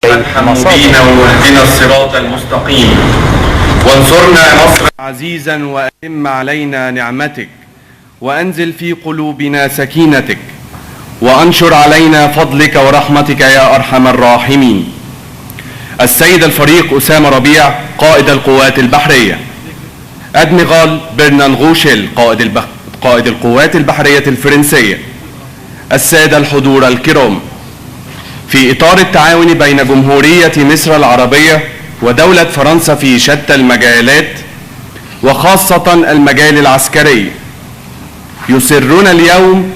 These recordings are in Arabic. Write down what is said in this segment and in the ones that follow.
ارحم بينا واهدنا الصراط المستقيم وانصرنا نصرا عزيزا وأتم علينا نعمتك وأنزل في قلوبنا سكينتك وأنشر علينا فضلك ورحمتك يا أرحم الراحمين. السيد الفريق أسامة ربيع قائد القوات البحرية، أدمغال برنان غوشيل قائد القوات البحرية الفرنسية، السادة الحضور الكرام، في إطار التعاون بين جمهورية مصر العربية ودولة فرنسا في شتى المجالات وخاصة المجال العسكري، يسرنا اليوم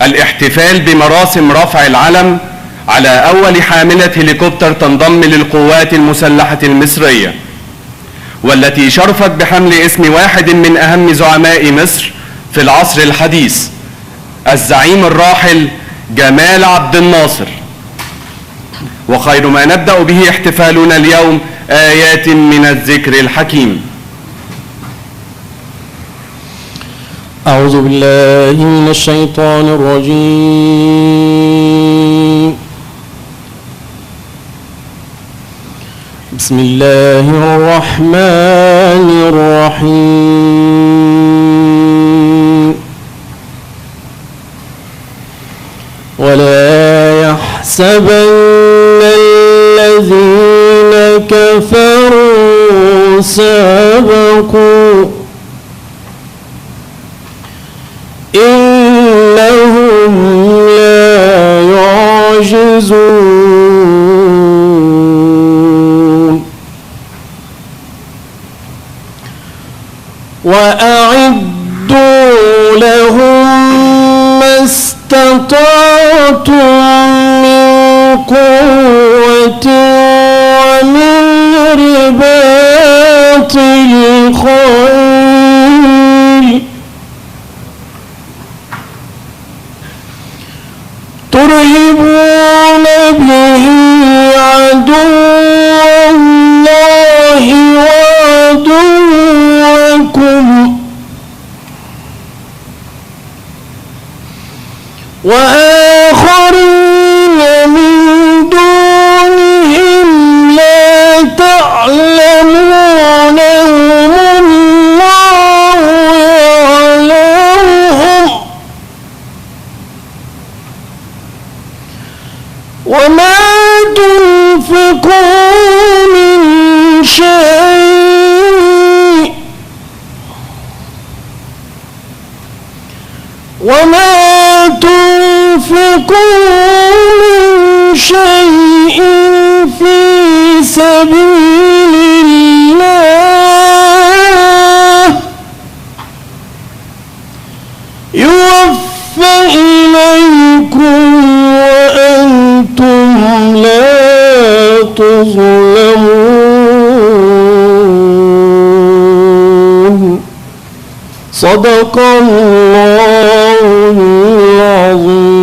الاحتفال بمراسم رفع العلم على أول حاملة هليكوبتر تنضم للقوات المسلحة المصرية، والتي شرفت بحمل اسم واحد من أهم زعماء مصر في العصر الحديث، الزعيم الراحل جمال عبدالناصر. وخير ما نبدأ به احتفالنا اليوم آيات من الذكر الحكيم. أعوذ بالله من الشيطان الرجيم. بسم الله الرحمن الرحيم. ولا يحسبن الذين كفروا سبقوا إنهم لا يعجزون. وأعدوا لهم ما استطعتم من قوة ومن رباط الخيل ترهبون به عدو الله وعدوكم وآخرين من دونهم لا تعلمونهم الله يعلمهم وما تنفقوا من شيء في سبيل الله يوفى إليكم وأنتم لا تظلمون. صدق الله العظيم.